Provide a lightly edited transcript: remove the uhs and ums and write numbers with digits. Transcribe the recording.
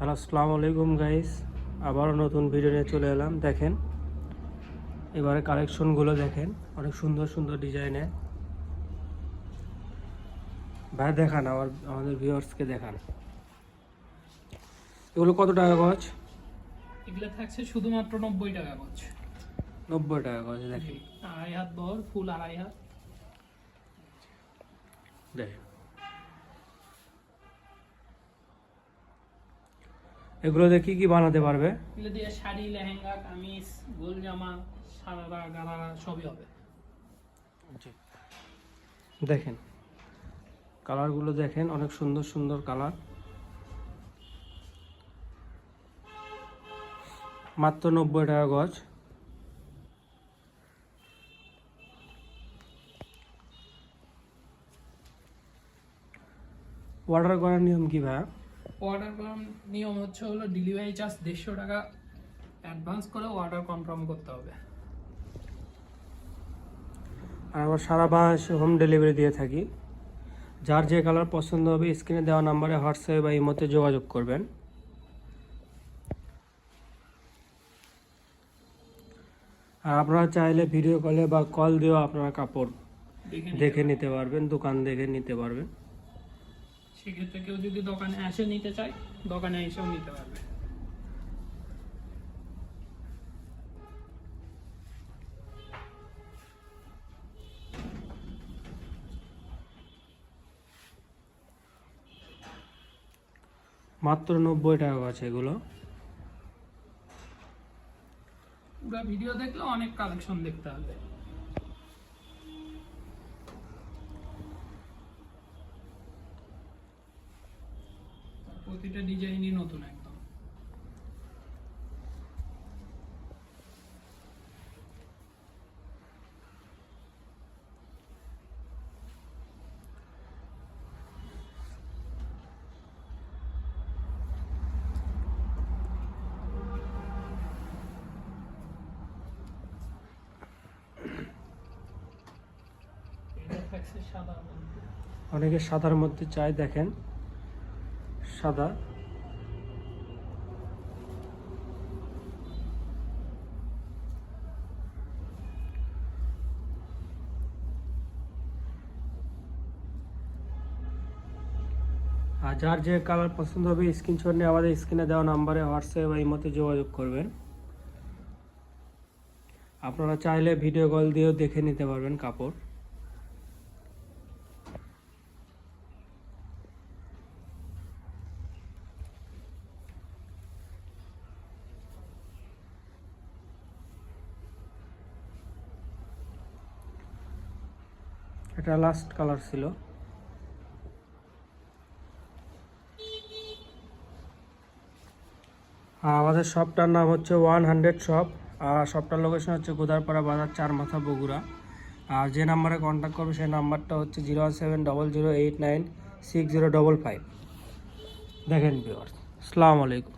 Hello, আসসালামু আলাইকুম guys. আবারও নতুন ভিডিও নিয়ে চলে এলাম। দেখেন এবারে কালেকশনগুলো দেখেন, অনেক সুন্দর সুন্দর ডিজাইনে। ভাই দেখান, আমাদের ভিউয়ার্সকে দেখান এগুলো কত টাকা গজ। এগুলো থাকছে শুধুমাত্র 90 টাকা গজ। 90 টাকা গজ। দেখেন আড়াই হাত বহর, ফুল আড়াই হাত। দেখেন এগুলোতে কি কি বানাতে পারবে? এগুলো দিয়ে শাড়ি, লেহেঙ্গা, কামিজ, গোল জামা, সারারা গারারা সবই হবে। দেখেন কালারগুলো দেখেন, অনেক সুন্দর সুন্দর কালার। মাত্র 90 টাকা গজ। অর্ডার করার নিয়ম কি ভাই? অর্ডার করার নিয়ম হলো ডেলিভারি চার্জ 150 টাকা অ্যাডভান্স করে অর্ডার কনফার্ম করতে হবে। আর আমরা সারা বাংলাদেশে হোম ডেলিভারি দিয়ে থাকি। যার যে কালার পছন্দ হবে স্ক্রিনে দেওয়া নাম্বারে হোয়াটসঅ্যাপে বা ইমোতে যোগাযোগ করবেন। আর আপনারা চাইলে ভিডিও কলে বা কল দিয়েও আপনারা কাপড় দেখে নিতে পারবেন, দোকান দেখে নিতে পারবেন। সেক্ষেত্রে কেউ যদি দোকানে এসে নিতে চায়, দোকানে এসেও নিতে পারবে। মাত্র 90 টাকা আছে এগুলো। পুরো ভিডিও দেখলে অনেক কালেকশন দেখতে হবে। প্রতিটা ডিজাইনই নতুন একদম। এটা থাকছে সাদার মধ্যে। অনেকে সাদার মধ্যে চায়, দেখেন সাদা। আর যার যে কালার পছন্দ হবে স্ক্রিনশট নিয়ে আমাদের স্ক্রিনে দেওয়া নাম্বারে হোয়াটসঅ্যাপ বা ইমোতে যোগাযোগ করবেন। আপনারা চাইলে ভিডিও কল দিয়েও দেখে নিতে পারবেন কাপড়। এটা লাস্ট কালার ছিল। আর আমাদের শপটার নাম হচ্ছে 100 শপ। আর শপটার লোকেশন হচ্ছে গোদারপাড়া বাজার, 4 মাথা, বগুড়া। আর যে নাম্বারে কন্ট্যাক্ট করবে সেই নাম্বারটা হচ্ছে 01700896055। দেখেন ভিউয়ার্স, আসসালামু আলাইকুম।